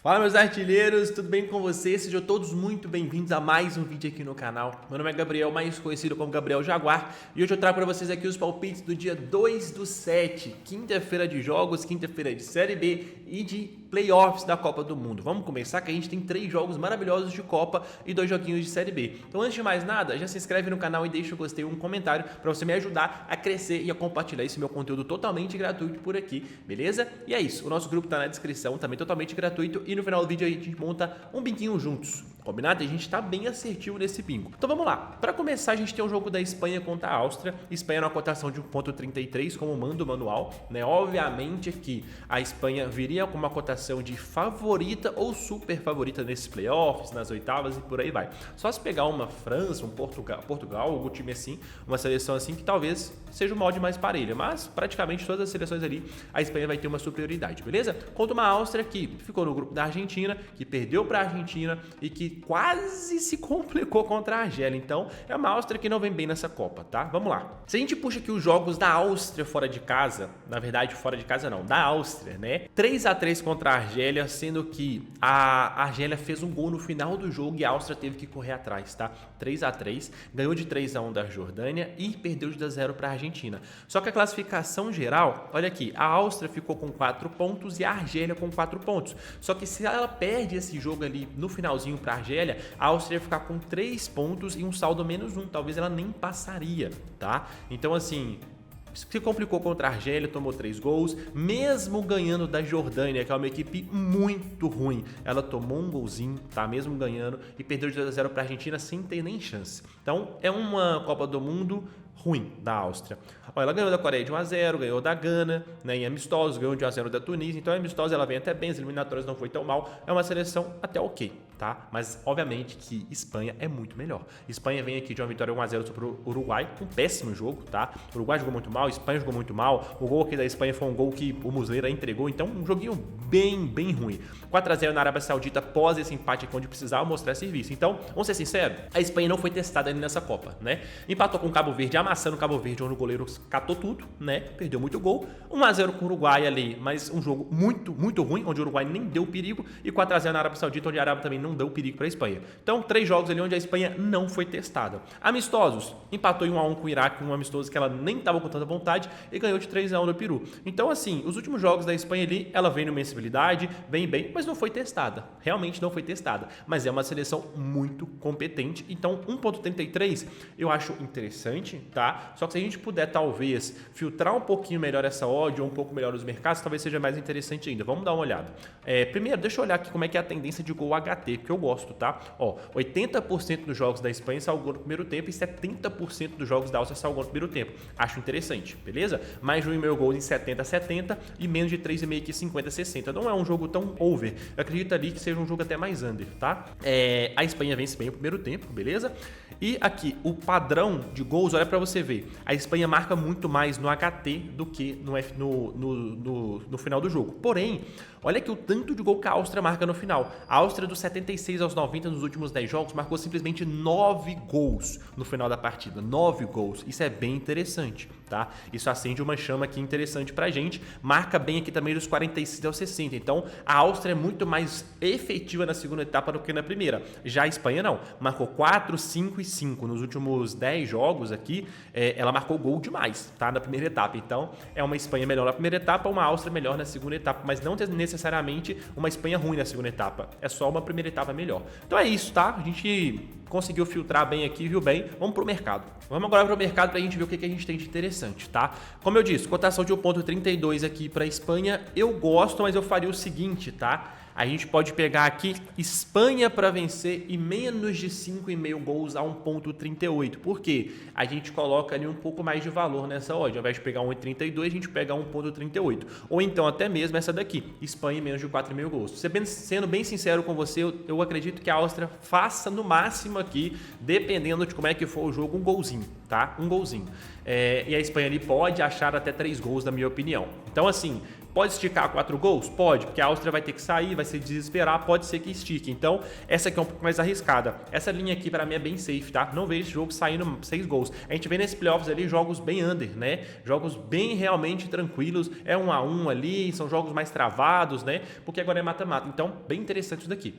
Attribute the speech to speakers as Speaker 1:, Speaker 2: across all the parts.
Speaker 1: Fala, meus artilheiros, tudo bem com vocês? Sejam todos muito bem-vindos a mais um vídeo aqui no canal. Meu nome é Gabriel, mais conhecido como Gabriel Jaguar, e hoje eu trago para vocês aqui os palpites do dia 2/7, quinta-feira de jogos, quinta-feira de Série B e de playoffs da Copa do Mundo. Vamos começar que a gente tem 3 jogos maravilhosos de Copa e 2 joguinhos de Série B. Então, antes de mais nada, já se inscreve no canal e deixa o gostei e um comentário para você me ajudar a crescer e a compartilhar esse meu conteúdo totalmente gratuito por aqui, beleza? E é isso, o nosso grupo tá na descrição, também totalmente gratuito, e no final do vídeo a gente monta um binguinho juntos, combinado? A gente tá bem assertivo nesse bingo. Então vamos lá, para começar a gente tem um jogo da Espanha contra a Áustria. Espanha numa cotação de 1,33 como manda o manual, né? Obviamente que a Espanha viria com uma cotação de favorita ou super favorita nesses playoffs, nas oitavas e por aí vai. Só se pegar uma França, um Portugal, algum time assim, uma seleção assim que talvez seja o molde mais parelho, mas praticamente todas as seleções ali a Espanha vai ter uma superioridade, beleza? Contra uma Áustria que ficou no grupo da Argentina, que perdeu para a Argentina e que quase se complicou contra a Argélia. Então é uma Áustria que não vem bem nessa Copa, tá? Vamos lá. Se a gente puxa aqui os jogos da Áustria fora de casa, na verdade fora de casa não, da Áustria, né? 3-3 contra a Argélia, sendo que a Argélia fez um gol no final do jogo e a Áustria teve que correr atrás, tá? 3-3, ganhou de 3-1 da Jordânia e perdeu de 2-0 para a Argentina. Só que a classificação geral, olha aqui, a Áustria ficou com 4 pontos e a Argélia com 4 pontos. Só que se ela perde esse jogo ali no finalzinho para a Argélia, a Áustria ia ficar com 3 pontos e um saldo -1, talvez ela nem passaria, tá? Então assim, se complicou contra a Argélia, tomou 3 gols, mesmo ganhando da Jordânia, que é uma equipe muito ruim. Ela tomou um golzinho, tá? Mesmo ganhando, e perdeu de 2-0 para a Argentina sem ter nem chance. Então, é uma Copa do Mundo ruim da Áustria. Ó, ela ganhou da Coreia de 1-0, ganhou da Gana, né, em amistosos, ganhou de 1-0 da Tunísia. Então, a amistosa ela vem até bem, as eliminatórias não foi tão mal. É uma seleção até ok, tá? Mas, obviamente, que Espanha é muito melhor. Espanha vem aqui de uma vitória 1-0 sobre o Uruguai, um péssimo jogo, tá? O Uruguai jogou muito mal, a Espanha jogou muito mal. O gol aqui da Espanha foi um gol que o Muslera entregou, então um joguinho bem ruim. 4-0 na Arábia Saudita após esse empate aqui onde precisava mostrar serviço. Então, vamos ser sinceros, a Espanha não foi testada ali nessa Copa, né? Empatou com o Cabo Verde, amassando o Cabo Verde, onde o goleiro catou tudo, né? Perdeu muito gol. 1-0 com o Uruguai ali, mas um jogo muito ruim, onde o Uruguai nem deu perigo, e 4-0 na Arábia Saudita, onde a Arábia também não deu perigo para a Espanha. Então, 3 jogos ali onde a Espanha não foi testada. Amistosos, empatou em 1-1 com o Iraque, um amistoso que ela nem estava com tanta vontade, e ganhou de 3-1 no Peru. Então, assim, os últimos jogos da Espanha ali, ela vem numa invencibilidade, vem bem, mas não foi testada. Realmente não foi testada. Mas é uma seleção muito competente. Então, 1,33 eu acho interessante, tá? Só que se a gente puder, talvez, filtrar um pouquinho melhor essa odd, ou um pouco melhor os mercados, talvez seja mais interessante ainda. Vamos dar uma olhada. Primeiro, deixa eu olhar aqui como é que é a tendência de gol HT, que eu gosto, tá? Ó, 80% dos jogos da Espanha salgou no primeiro tempo e 70% dos jogos da Áustria salgou no primeiro tempo. Acho interessante, beleza? Mais de 1,5 gols em 70-70 e menos de 3,5 aqui 50-60. Não é um jogo tão over. Eu acredito ali que seja um jogo até mais under, tá? A Espanha vence bem o primeiro tempo, beleza? E aqui, o padrão de gols, olha pra você ver. A Espanha marca muito mais no HT do que no final do jogo. Porém, olha aqui o tanto de gol que a Áustria marca no final. A Áustria, dos 76 aos 90 nos últimos 10 jogos, marcou simplesmente 9 gols no final da partida. 9 gols. Isso é bem interessante, tá? Isso acende uma chama aqui interessante pra gente. Marca bem aqui também dos 46 aos 60. Então, a Áustria é muito mais efetiva na segunda etapa do que na primeira. Já a Espanha não. Marcou 4, 5 e 5. Nos últimos 10 jogos aqui, ela marcou gol demais, tá? Na primeira etapa. Então, é uma Espanha melhor na primeira etapa, uma Áustria melhor na segunda etapa, mas não necessariamente uma Espanha ruim na segunda etapa. É só uma primeira etapa melhor. Então é isso, tá? A gente conseguiu filtrar bem aqui, viu bem? Vamos pro mercado. Vamos agora pro mercado pra gente ver o que a gente tem de interessante, tá? Como eu disse, cotação de 1,32 aqui pra Espanha, eu gosto, mas eu faria o seguinte, tá? A gente pode pegar aqui Espanha para vencer e menos de 5,5 gols a 1,38. Por quê? A gente coloca ali um pouco mais de valor nessa odd. Ao invés de pegar 1,32, a gente pega 1,38. Ou então até mesmo essa daqui, Espanha menos de 4,5 gols. Sendo bem sincero com você, eu acredito que a Áustria faça no máximo aqui, dependendo de como é que for o jogo, um golzinho, tá? Um golzinho. E a Espanha ali pode achar até 3 gols, na minha opinião. Então assim, Pode esticar 4 gols? Pode, porque a Áustria vai ter que sair, vai se desesperar, pode ser que estique. Então, essa aqui é um pouco mais arriscada. Essa linha aqui, pra mim, é bem safe, tá? Não vejo esse jogo saindo 6 gols. A gente vê nesses playoffs ali jogos bem under, né? Jogos bem realmente tranquilos. É 1 a 1 ali, são jogos mais travados, né? Porque agora é mata-mata. Então, bem interessante isso daqui.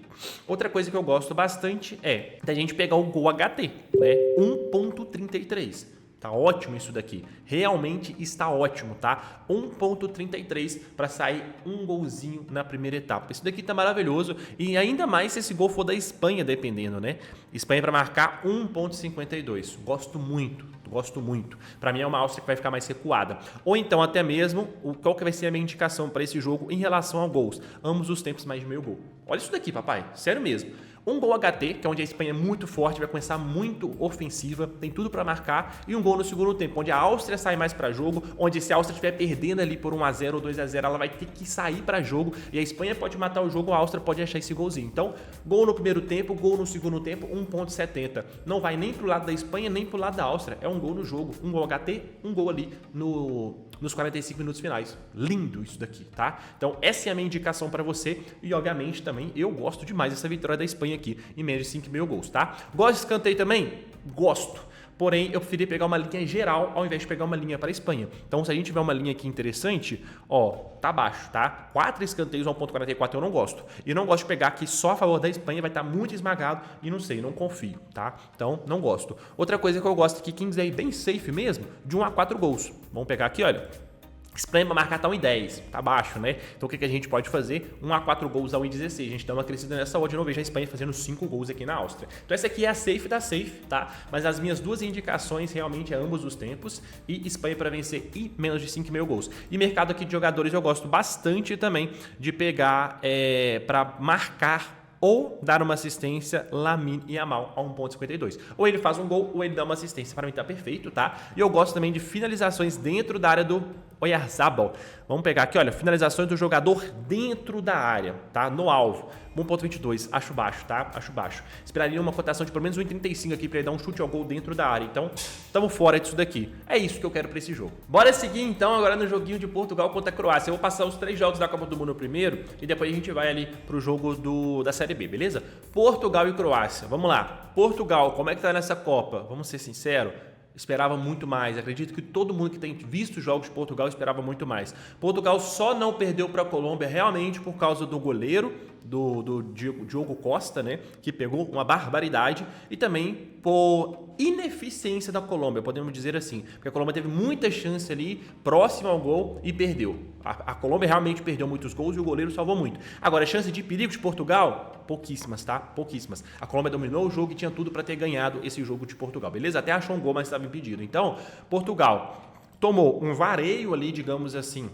Speaker 1: Outra coisa que eu gosto bastante é da gente pegar o gol HT, né? 1.33. Tá ótimo isso daqui. Realmente está ótimo, tá? 1.33 para sair um golzinho na primeira etapa. Isso daqui tá maravilhoso. E ainda mais se esse gol for da Espanha, dependendo, né? Espanha para marcar 1.52. Gosto muito. Gosto muito. Para mim é uma Áustria que vai ficar mais recuada. Ou então até mesmo, qual que vai ser a minha indicação para esse jogo em relação a gols? Ambos os tempos mais de meio gol. Olha isso daqui, papai. Sério mesmo. Um gol HT, que é onde a Espanha é muito forte, vai começar muito ofensiva, tem tudo para marcar, e um gol no segundo tempo, onde a Áustria sai mais para jogo, onde se a Áustria estiver perdendo ali por 1 a 0 ou 2 a 0, ela vai ter que sair para jogo, e a Espanha pode matar o jogo, a Áustria pode achar esse golzinho. Então, gol no primeiro tempo, gol no segundo tempo, 1.70. Não vai nem pro lado da Espanha, nem pro lado da Áustria. É um gol no jogo, um gol HT, um gol ali nos 45 minutos finais. Lindo isso daqui, tá? Então, essa é a minha indicação para você, e obviamente também eu gosto demais dessa vitória da Espanha aqui, em menos de 5,5 gols, tá? Gosto de escanteio também? Gosto. Porém, eu preferi pegar uma linha geral ao invés de pegar uma linha para a Espanha. Então, se a gente tiver uma linha aqui interessante, ó, tá baixo, tá? 4 escanteios a 1.44 eu não gosto. E não gosto de pegar aqui só a favor da Espanha, vai estar muito esmagado e não sei, não confio, tá? Então, não gosto. Outra coisa que eu gosto aqui, quem quiser ir bem safe mesmo, de 1 a 4 gols. Vamos pegar aqui, olha. Espanha para marcar tá 1,10, tá baixo, né? Então o que a gente pode fazer? 1 a 4 gols a 1,16. A gente dá uma crescida nessa odd, eu não vejo a Espanha fazendo 5 gols aqui na Áustria. Então essa aqui é a safe da safe, tá? Mas as minhas duas indicações realmente é ambos os tempos e Espanha para vencer e menos de 5,5 gols. E mercado aqui de jogadores eu gosto bastante também de pegar para marcar ou dar uma assistência Lamine Yamal a 1.52. Ou ele faz um gol ou ele dá uma assistência. Para mim tá perfeito, tá? E eu gosto também de finalizações dentro da área do Oyarzabal. Vamos pegar aqui, olha, finalizações do jogador dentro da área, tá? No alvo. 1.22, acho baixo, tá? Acho baixo. Esperaria uma cotação de pelo menos 1.35 aqui para ele dar um chute ao gol dentro da área. Então, estamos fora disso daqui. É isso que eu quero para esse jogo. Bora seguir então agora no joguinho de Portugal contra a Croácia. Eu vou passar os 3 jogos da Copa do Mundo primeiro e depois a gente vai ali pro jogo da Série B, beleza? Portugal e Croácia. Vamos lá. Portugal, como é que tá nessa Copa? Vamos ser sinceros. Esperava muito mais. Acredito que todo mundo que tem visto jogos de Portugal esperava muito mais. Portugal só não perdeu para a Colômbia realmente por causa do goleiro, do Diogo Costa, né? Que pegou uma barbaridade. E também por ineficiência da Colômbia, podemos dizer assim. Porque a Colômbia teve muita chance ali, próximo ao gol, e perdeu. A Colômbia realmente perdeu muitos gols e o goleiro salvou muito. Agora, a chance de perigo de Portugal, pouquíssimas, tá? Pouquíssimas. A Colômbia dominou o jogo e tinha tudo para ter ganhado esse jogo de Portugal, beleza? Até achou um gol, mas estava impedido. Então, Portugal tomou um vareio ali, digamos assim,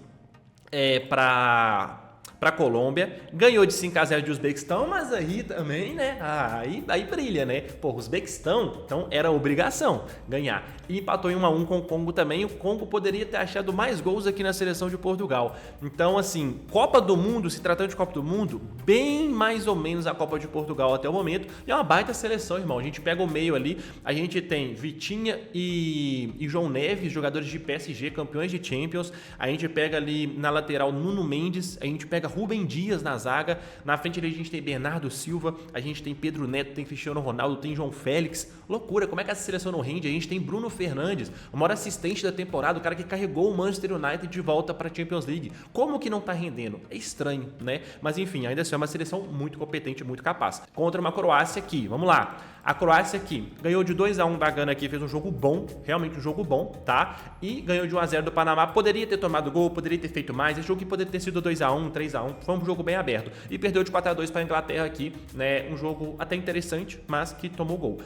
Speaker 1: para a Colômbia, ganhou de 5 a 0 de Uzbequistão, mas aí também, né, aí brilha, né, pô, Uzbequistão, então era obrigação ganhar, e empatou em 1 a 1 com o Congo também. O Congo poderia ter achado mais gols aqui na seleção de Portugal. Então, assim, Copa do Mundo, se tratando de Copa do Mundo, bem mais ou menos a Copa de Portugal até o momento, e é uma baita seleção, irmão. A gente pega o meio ali, a gente tem Vitinha e João Neves, jogadores de PSG, campeões de Champions. A gente pega ali na lateral Nuno Mendes, a gente pega Rubem Dias na zaga, na frente ali a gente tem Bernardo Silva, a gente tem Pedro Neto, tem Cristiano Ronaldo, tem João Félix. Loucura, como é que essa seleção não rende? A gente tem Bruno Fernandes, o maior assistente da temporada, o cara que carregou o Manchester United de volta para a Champions League. Como que não tá rendendo? É estranho, né? Mas enfim, ainda assim é uma seleção muito competente, muito capaz. Contra uma Croácia aqui, vamos lá. A Croácia aqui ganhou de 2 a 1 da Gana aqui, fez um jogo bom, realmente um jogo bom, tá? E ganhou de 1 a 0 do Panamá. Poderia ter tomado gol, poderia ter feito mais. Esse jogo que poderia ter sido 2 a 1, 3 a 1. Foi um jogo bem aberto. E perdeu de 4 a 2 para a Inglaterra aqui, né? Um jogo até interessante, mas que tomou gol.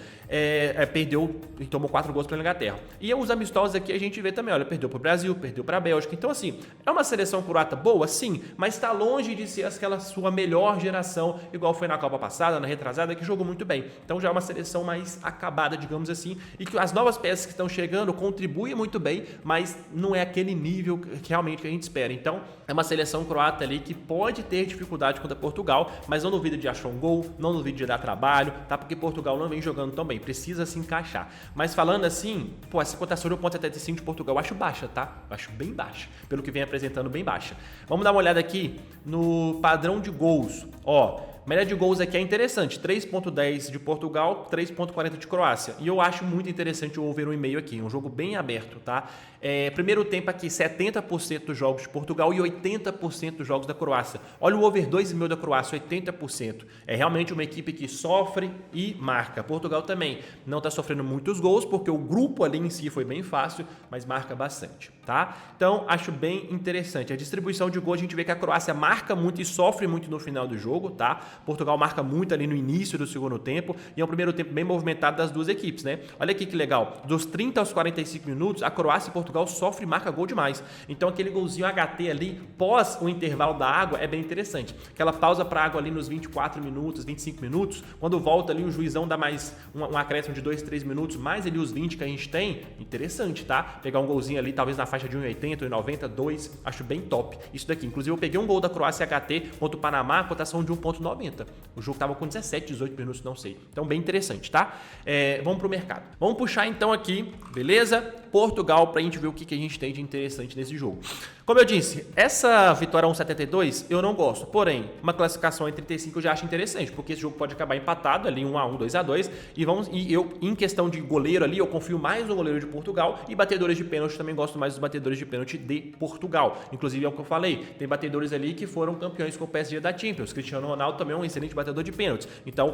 Speaker 1: Perdeu e tomou 4 gols para a Inglaterra. E os amistosos aqui a gente vê também, olha, perdeu para o Brasil, perdeu para a Bélgica. Então, assim, é uma seleção croata boa, sim, mas está longe de ser aquela sua melhor geração, igual foi na Copa passada, na retrasada, que jogou muito bem. Então, já é uma seleção mais acabada, digamos assim, e que as novas peças que estão chegando contribuem muito bem, mas não é aquele nível que realmente a gente espera. Então, é uma seleção croata ali que pode ter dificuldade contra Portugal, mas não duvido de achar um gol, não duvido de dar trabalho, tá? Porque Portugal não vem jogando tão bem, precisa se encaixar. Mas falando assim, pô, essa cotação de 1,75 de Portugal eu acho baixa, tá? Eu acho bem baixa, pelo que vem apresentando, bem baixa. Vamos dar uma olhada aqui no padrão de gols, ó. Média de gols aqui é interessante, 3.10 de Portugal, 3.40 de Croácia. E eu acho muito interessante o over 1,5 aqui, um jogo bem aberto, tá? Primeiro tempo aqui, 70% dos jogos de Portugal e 80% dos jogos da Croácia. Olha o over 2,5 da Croácia, 80%. É realmente uma equipe que sofre e marca. Portugal também não está sofrendo muitos gols, porque o grupo ali em si foi bem fácil, mas marca bastante, tá? Então, acho bem interessante. A distribuição de gols, a gente vê que a Croácia marca muito e sofre muito no final do jogo, tá? Portugal marca muito ali no início do segundo tempo e é um primeiro tempo bem movimentado das duas equipes, né? Olha aqui que legal, dos 30 aos 45 minutos, a Croácia e Portugal sofre e marca gol demais. Então aquele golzinho HT ali, pós o intervalo da água, é bem interessante. Aquela pausa para água ali nos 24 minutos, 25 minutos, quando volta ali o juizão dá mais um acréscimo de 2, 3 minutos, mais ali os 20 que a gente tem, interessante, tá? Pegar um golzinho ali, talvez na faixa de 1,80, 1,90, 2, acho bem top. Isso daqui, inclusive eu peguei um gol da Croácia HT contra o Panamá, cotação de 1,90. O jogo tava com 17, 18 minutos, não sei. Então, bem interessante, tá? Vamos pro mercado. Vamos puxar então aqui, beleza? Portugal, pra gente ver o que a gente tem de interessante nesse jogo. Como eu disse, essa vitória 1,72 eu não gosto, porém, uma classificação em 35 eu já acho interessante, porque esse jogo pode acabar empatado ali, 1-1, 2-2, e eu, em questão de goleiro ali, eu confio mais no goleiro de Portugal, e batedores de pênalti também gosto mais dos batedores de pênalti de Portugal. Inclusive, é o que eu falei, tem batedores ali que foram campeões com o PSG da Champions. Cristiano Ronaldo também é um excelente batedor de pênaltis. Então,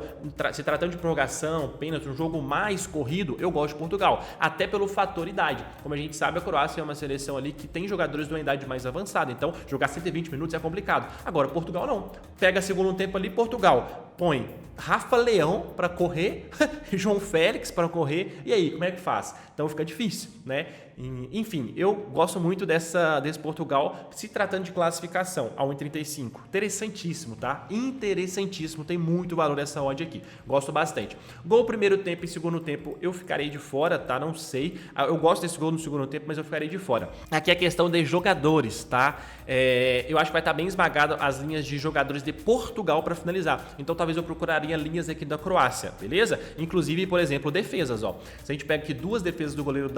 Speaker 1: se tratando de prorrogação, pênalti, um jogo mais corrido, eu gosto de Portugal, até pelo fator idade. Como a gente sabe, a Croácia é uma seleção ali que tem jogadores de uma idade mais avançada, então jogar 120 minutos é complicado. Agora, Portugal não. Pega segundo tempo ali, Portugal põe Rafa Leão para correr, João Félix para correr, e aí, como é que faz? Então fica difícil, né? Enfim, eu gosto muito desse Portugal, se tratando de classificação, a 1,35. Interessantíssimo, tá? Interessantíssimo, tem muito valor essa odd aqui. Gosto bastante. Gol primeiro tempo e segundo tempo, eu ficarei de fora, tá? Não sei. Eu gosto desse gol no segundo tempo, mas eu ficarei de fora. Aqui é a questão de jogadores, tá? Eu acho que vai estar bem esmagado as linhas de jogadores de Portugal para finalizar. Então talvez eu procuraria linhas aqui da Croácia, beleza? Inclusive, por exemplo, defesas, ó. Se a gente pega aqui duas defesas do goleiro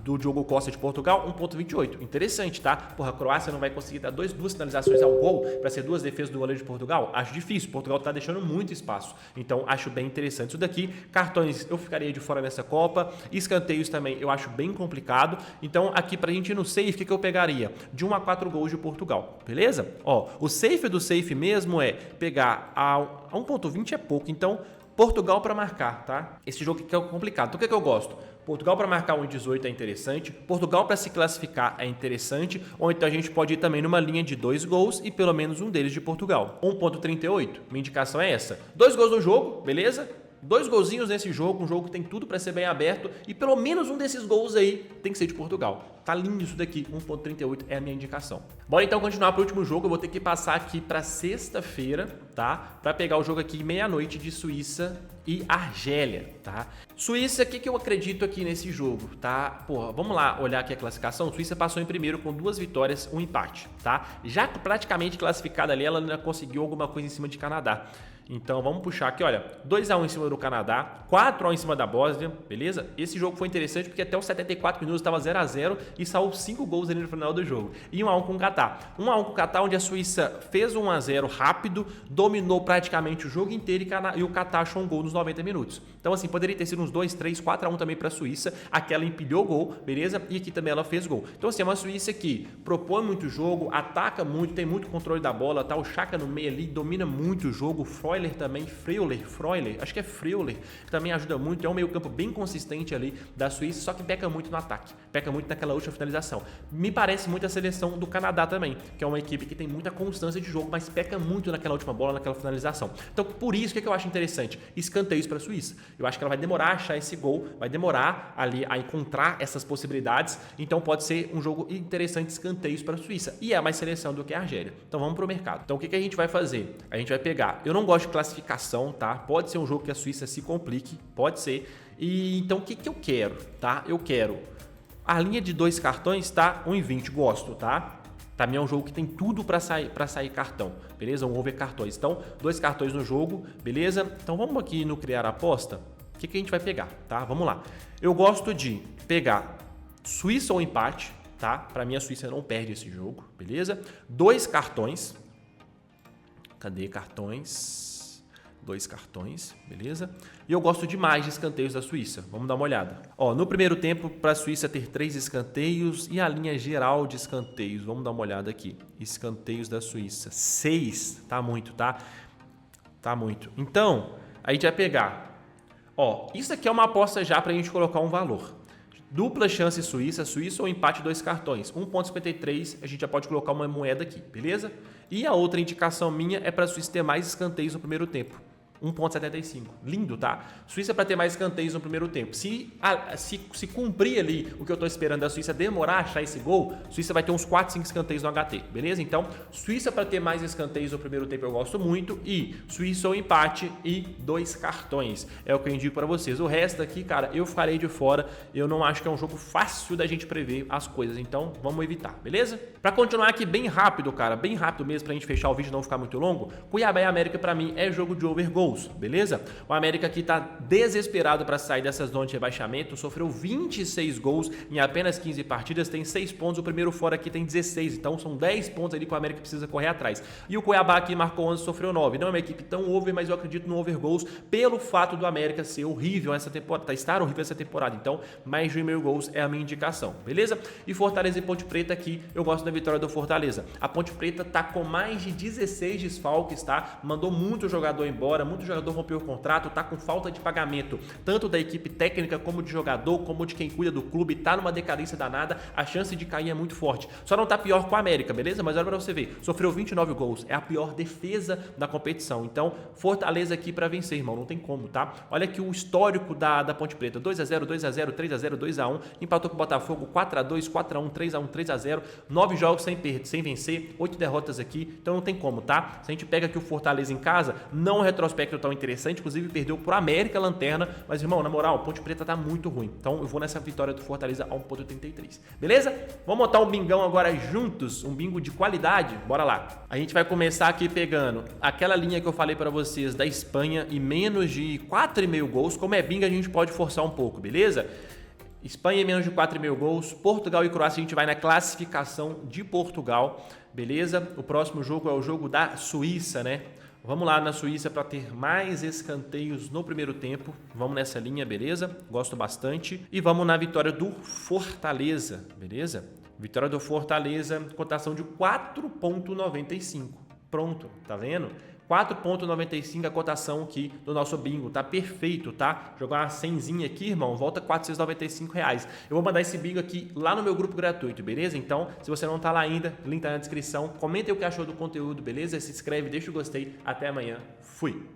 Speaker 1: do Diogo Costa de Portugal, 1,28. Interessante, tá? Porra, a Croácia não vai conseguir dar duas finalizações ao gol para ser duas defesas do goleiro de Portugal? Acho difícil. Portugal tá deixando muito espaço. Então, acho bem interessante isso daqui. Cartões, eu ficaria de fora nessa Copa. Escanteios também, eu acho bem complicado. Então, aqui pra gente ir no safe, o que eu pegaria? De 1 a 4 gols de Portugal, beleza? Ó, o safe do safe mesmo é pegar a 1,20 é pouco, então Portugal para marcar, tá? Esse jogo aqui é complicado. Então o que eu gosto? Portugal para marcar 1,18 é interessante, Portugal para se classificar é interessante, ou então a gente pode ir também numa linha de 2 gols e pelo menos um deles de Portugal. 1,38, minha indicação é essa. 2 gols no jogo, beleza? 2 golzinhos nesse jogo, um jogo que tem tudo para ser bem aberto e pelo menos um desses gols aí tem que ser de Portugal. Tá lindo isso daqui, 1,38 é a minha indicação. Bora então continuar pro último jogo, eu vou ter que passar aqui para sexta-feira, tá? Para pegar o jogo aqui meia-noite de Suíça e Argélia, tá? Suíça, o que eu acredito aqui nesse jogo, tá? Porra, vamos lá olhar aqui a classificação. Suíça passou em primeiro com 2 vitórias, 1 empate, tá? Já praticamente classificada ali, ela ainda conseguiu alguma coisa em cima de Canadá. Então vamos puxar aqui, olha, 2-1 em cima do Canadá, 4-1 em cima da Bósnia, beleza? Esse jogo foi interessante porque até os 74 minutos estava 0-0 e saiu 5 gols ali no final do jogo. E 1-1 com o Catar. 1-1 com o Catar, onde a Suíça fez 1-0 rápido, dominou praticamente o jogo inteiro e o Catar achou um gol nos 90 minutos. Então assim, poderia ter sido uns 2-3, 4-1 também para a Suíça, aqui ela empilhou o gol, beleza? E aqui também ela fez gol. Então assim, é uma Suíça que propõe muito jogo, ataca muito, tem muito controle da bola, tá? O Xhaka no meio ali, domina muito o jogo, Freuler também, Freuler, acho que é Freuler, que também ajuda muito, é um meio campo bem consistente ali da Suíça, só que peca muito no ataque, peca muito naquela última finalização. Me parece muito a seleção do Canadá também, que é uma equipe que tem muita constância de jogo, mas peca muito naquela última bola, naquela finalização. Então, por isso, o que eu acho interessante? Escanteios para a Suíça. Eu acho que ela vai demorar a achar esse gol, vai demorar ali a encontrar essas possibilidades, então pode ser um jogo interessante, escanteios para a Suíça, e é mais seleção do que a Argélia. Então, vamos pro mercado. Então, o que a gente vai fazer? A gente vai pegar, eu não gosto de classificação, tá? Pode ser um jogo que a Suíça se complique, pode ser. E então o que eu quero, tá? Eu quero a linha de 2 cartões, tá? 1,20, gosto, tá? Pra mim é um jogo que tem tudo pra sair cartão, beleza? Um over cartões. Então, 2 cartões no jogo, beleza? Então vamos aqui no criar aposta. O que a gente vai pegar, tá? Vamos lá. Eu gosto de pegar Suíça ou empate, tá? Pra mim a Suíça não perde esse jogo, beleza? 2 cartões. Cadê cartões? 2 cartões, beleza? E eu gosto demais de escanteios da Suíça. Vamos dar uma olhada. Ó, no primeiro tempo, para a Suíça ter 3 escanteios e a linha geral de escanteios. Vamos dar uma olhada aqui. Escanteios da Suíça. 6. Tá muito, tá? Tá muito. Então, a gente vai pegar. Ó, isso aqui é uma aposta já para a gente colocar um valor. Dupla chance Suíça ou empate 2 cartões. 1,53, a gente já pode colocar uma moeda aqui, beleza? E a outra indicação minha é para a Suíça ter mais escanteios no primeiro tempo. 1,75. Lindo, tá? Suíça para ter mais escanteios no primeiro tempo. Se cumprir ali o que eu estou esperando da Suíça demorar a achar esse gol, Suíça vai ter uns 4, 5 escanteios no HT, beleza? Então, Suíça para ter mais escanteios no primeiro tempo eu gosto muito e Suíça ou empate e 2 cartões. É o que eu indico para vocês. O resto aqui, cara, eu ficarei de fora. Eu não acho que é um jogo fácil da gente prever as coisas, então vamos evitar, beleza? Para continuar aqui bem rápido, cara, bem rápido mesmo pra gente fechar o vídeo e não ficar muito longo, Cuiabá e América para mim é jogo de over goals. Beleza? O América aqui tá desesperado para sair dessas zonas de rebaixamento, sofreu 26 gols em apenas 15 partidas, tem 6 pontos, o primeiro fora aqui tem 16, então são 10 pontos ali que o América precisa correr atrás. E o Cuiabá aqui marcou 11, sofreu 9. Não é uma equipe tão over, mas eu acredito no over gols pelo fato do América ser horrível essa temporada, estar horrível essa temporada. Então, mais de 1.000 gols é a minha indicação, beleza? E Fortaleza e Ponte Preta aqui, eu gosto da vitória do Fortaleza. A Ponte Preta tá com mais de 16 desfalques, tá? Mandou muito jogador embora, muito jogador rompeu o contrato, tá com falta de pagamento, tanto da equipe técnica como de jogador, como de quem cuida do clube, tá numa decadência danada, a chance de cair é muito forte. Só não tá pior com a América, beleza? Mas olha pra você ver, sofreu 29 gols, é a pior defesa da competição. Então, Fortaleza aqui pra vencer, irmão, não tem como, tá? Olha aqui o histórico da Ponte Preta, 2-0, 2-0, 3-0, 2-1, empatou com o Botafogo, 4-2, 4-1, 3-1, 3-0, 9 jogos sem vencer, 8 derrotas aqui, então não tem como, tá? Se a gente pega aqui o Fortaleza em casa, não é um retrospecto tão interessante, inclusive perdeu pro América Lanterna, mas irmão, na moral, Ponte Preta tá muito ruim, então eu vou nessa vitória do Fortaleza a 1,33, beleza? Vamos montar um bingão agora juntos, um bingo de qualidade, bora lá. A gente vai começar aqui pegando aquela linha que eu falei pra vocês da Espanha e menos de 4,5 gols, como é bingo a gente pode forçar um pouco, beleza? Espanha em menos de 4,5 gols, Portugal e Croácia a gente vai na classificação de Portugal, beleza? O próximo jogo é o jogo da Suíça, né? Vamos lá na Suíça para ter mais escanteios no primeiro tempo. Vamos nessa linha, beleza? Gosto bastante. E vamos na vitória do Fortaleza, beleza? Vitória do Fortaleza, cotação de 4,95. Pronto, tá vendo? 4,95 a cotação aqui do nosso bingo, tá perfeito, tá? Jogar uma 100zinha aqui, irmão, volta R$ 495. Eu vou mandar esse bingo aqui lá no meu grupo gratuito, beleza? Então, se você não tá lá ainda, link tá na descrição. Comenta aí o que achou do conteúdo, beleza? Se inscreve, deixa o gostei. Até amanhã. Fui!